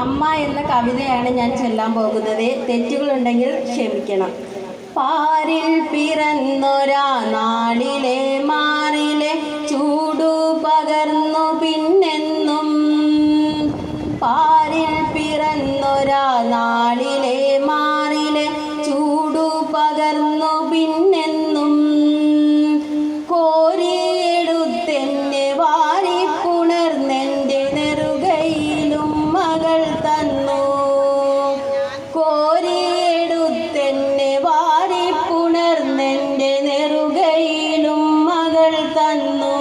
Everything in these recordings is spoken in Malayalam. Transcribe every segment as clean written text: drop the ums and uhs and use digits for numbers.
അമ്മ എന്ന കവിതയാണ് ഞാൻ ചൊല്ലാൻ പോകുന്നത്. തെറ്റുകളുണ്ടെങ്കിൽ ക്ഷമിക്കണം. പാരിൽ പിറന്നൊരാ നാളിലെ മാറിലെ ചൂടു പകർന്നു പിന്നെന്നും. പാരിൽ പിറന്നൊരാ നാളിലെ മാറിലെ ചൂടു പകർന്നു പിന്നെന്നും. കോരിയെടുത്തെന്നെ വാരിപ്പുണർന്നെൻ്റെ നെറുകയിലും മകൾ തന്നു. കോരിയെടുത്തെന്നെ വാരിപ്പുണർന്നെൻ്റെ നെറുകയിലും മകൾ തന്നു.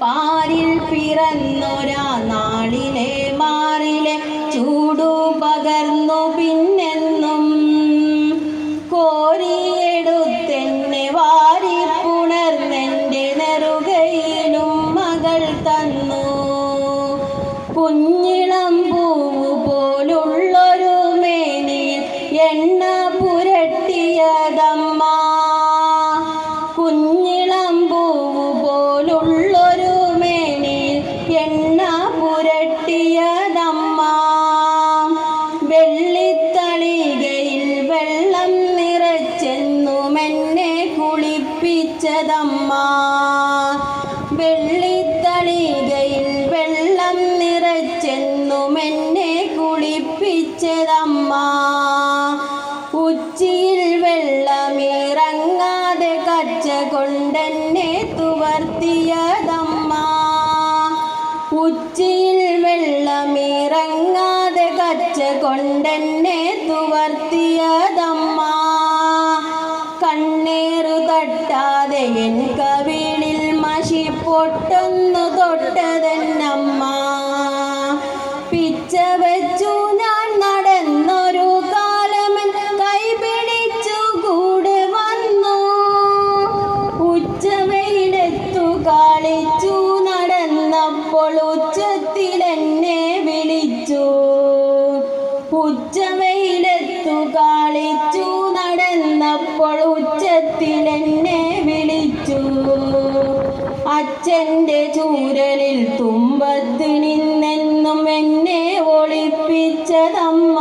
പാരിൽ പിറന്നൊരാ നാളിലെ മാറിലെ ചൂടു പകർന്നു പിന്നെന്നും. കോരിയെടുത്തെന്നെ വാരിപ്പുണർന്നെൻ്റെ നെറുകയിലും മകൾ തന്നു. കുഞ്ഞിളം പൂവു പോലുള്ളൊരു മേനിയിൽ എണ്ണ പുരട്ടിയതമ്മ. കുഞ്ഞിളം പൂവു പോലുള്ളൊരു മേനിയിൽ എണ്ണ പുരട്ടിയതമ്മ. വെള്ളിത്തളികയിൽ വെള്ളം നിറച്ചെന്നുമെന്നെ കുളിപ്പിച്ചതമ്മ. വെള്ളിത്തളികയിൽ വെള്ളം നിറച്ചെന്നുമെന്നെ കുളിപ്പിച്ചതമ്മ. ഉച്ചിയിൽ വെള്ളമിറങ്ങാതെ കച്ച കൊണ്ടെന്നെ തുവർത്തിയതമ്മ. ഉച്ചിയിൽ വെള്ളമിറങ്ങാതെ കച്ച കൊണ്ടെന്നെ തുവർത്തിയതമ്മ. കണ്ണേറു തട്ടാതെ എൻ കവിളിൽ മഷി പൊട്ടൊന്നു തൊട്ടതെന്നമ്മ. പിച്ച വെച്ചു ഞാൻ നടന്നൊരു കാലമൻ കൈപിടിച്ചു കൂടെ വന്നു. ഉച്ചവെയിലെത്തു കളിച്ചു നടന്നപ്പോൾ ഉച്ചത്തിലെന്നെ വിളിച്ചു. ഉച്ചവെയിലെത്തു കളിച്ചു നടന്നപ്പോൾ ഉച്ചത്തിലെന്നെ വിളിച്ചു. അച്ഛൻ്റെ ചൂരലിൽ തുമ്പത്ത് നിന്നെന്നും എന്നെ ഒളിപ്പിച്ചതമ്മ.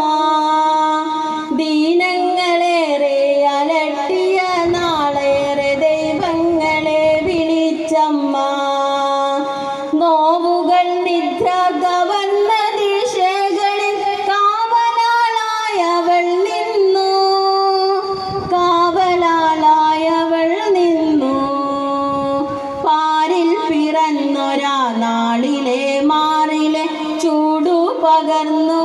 ദീനങ്ങളേറെ അലട്ടിയ നാളേറെ ദൈവങ്ങളെ വിളിച്ചമ്മ. നോവുകൾ നിദ്ര കവർന്ന ദിശകളിൽ കാവലാളായവൾ നിന്നു. കാവലാളായവൾ നിന്നു. പാരിൽ പിറന്നൊരാ നാളിലെ മാറിലെ ചൂടു പകർന്നു